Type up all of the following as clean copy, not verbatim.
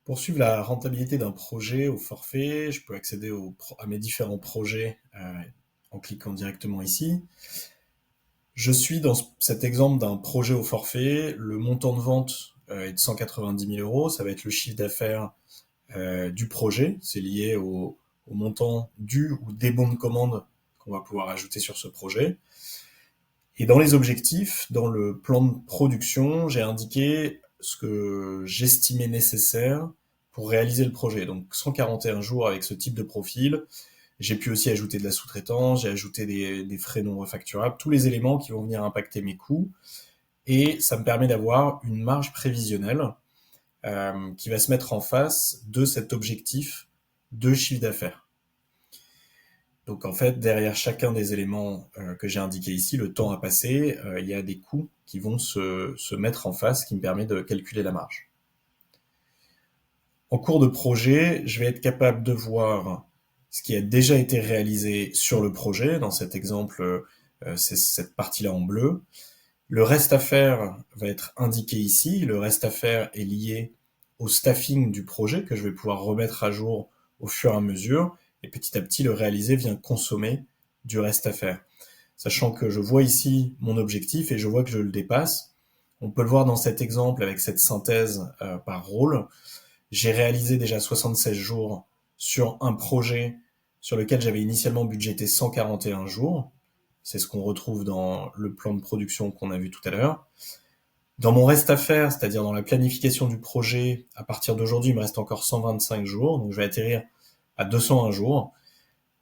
Pour suivre la rentabilité d'un projet au forfait, je peux accéder à mes différents projets en cliquant directement ici. Je suis dans cet exemple d'un projet au forfait. Le montant de vente est de 190 000 euros. Ça va être le chiffre d'affaires du projet. C'est lié au montant du ou des bons de commande qu'on va pouvoir ajouter sur ce projet. Et dans les objectifs, dans le plan de production, j'ai indiqué ce que j'estimais nécessaire pour réaliser le projet. Donc 141 jours avec ce type de profil. J'ai pu aussi ajouter de la sous-traitance, j'ai ajouté des frais non refacturables, tous les éléments qui vont venir impacter mes coûts. Et ça me permet d'avoir une marge prévisionnelle qui va se mettre en face de cet objectif de chiffre d'affaires. Donc en fait, derrière chacun des éléments que j'ai indiqués ici, le temps à passer, il y a des coûts qui vont se mettre en face, qui me permet de calculer la marge. En cours de projet, je vais être capable de voir ce qui a déjà été réalisé sur le projet. Dans cet exemple, c'est cette partie-là en bleu. Le reste à faire va être indiqué ici. Le reste à faire est lié au staffing du projet que je vais pouvoir remettre à jour au fur et à mesure. Et petit à petit, le réalisé vient consommer du reste à faire. Sachant que je vois ici mon objectif et je vois que je le dépasse. On peut le voir dans cet exemple avec cette synthèse par rôle. J'ai réalisé déjà 76 jours sur un projet sur lequel j'avais initialement budgété 141 jours. C'est ce qu'on retrouve dans le plan de production qu'on a vu tout à l'heure. Dans mon reste à faire, c'est-à-dire dans la planification du projet, à partir d'aujourd'hui, il me reste encore 125 jours, donc je vais atterrir à 201 jours.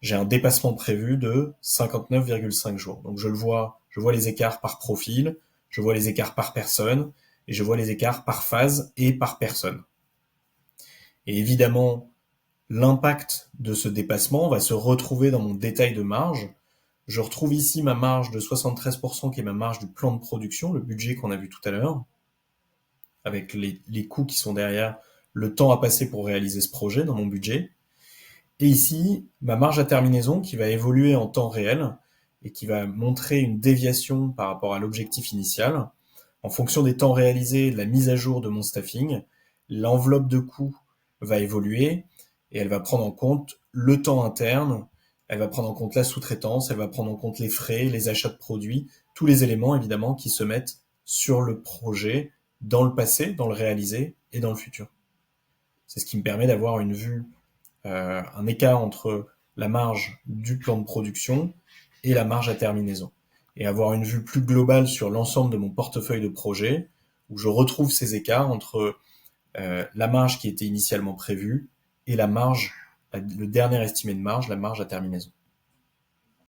J'ai un dépassement prévu de 59,5 jours. Donc je vois les écarts par profil, je vois les écarts par personne, et je vois les écarts par phase et par personne. Et évidemment, l'impact de ce dépassement va se retrouver dans mon détail de marge. Je retrouve ici ma marge de 73% qui est ma marge du plan de production, le budget qu'on a vu tout à l'heure, avec les coûts qui sont derrière, le temps à passer pour réaliser ce projet dans mon budget. Et ici, ma marge à terminaison qui va évoluer en temps réel et qui va montrer une déviation par rapport à l'objectif initial. En fonction des temps réalisés, de la mise à jour de mon staffing, l'enveloppe de coûts va évoluer et elle va prendre en compte le temps interne, elle va prendre en compte la sous-traitance, elle va prendre en compte les frais, les achats de produits, tous les éléments évidemment qui se mettent sur le projet, dans le passé, dans le réalisé et dans le futur. C'est ce qui me permet d'avoir une vue, un écart entre la marge du plan de production et la marge à terminaison. Et avoir une vue plus globale sur l'ensemble de mon portefeuille de projets, où je retrouve ces écarts entre la marge qui était initialement prévue et la marge, le dernier estimé de marge, la marge à terminaison.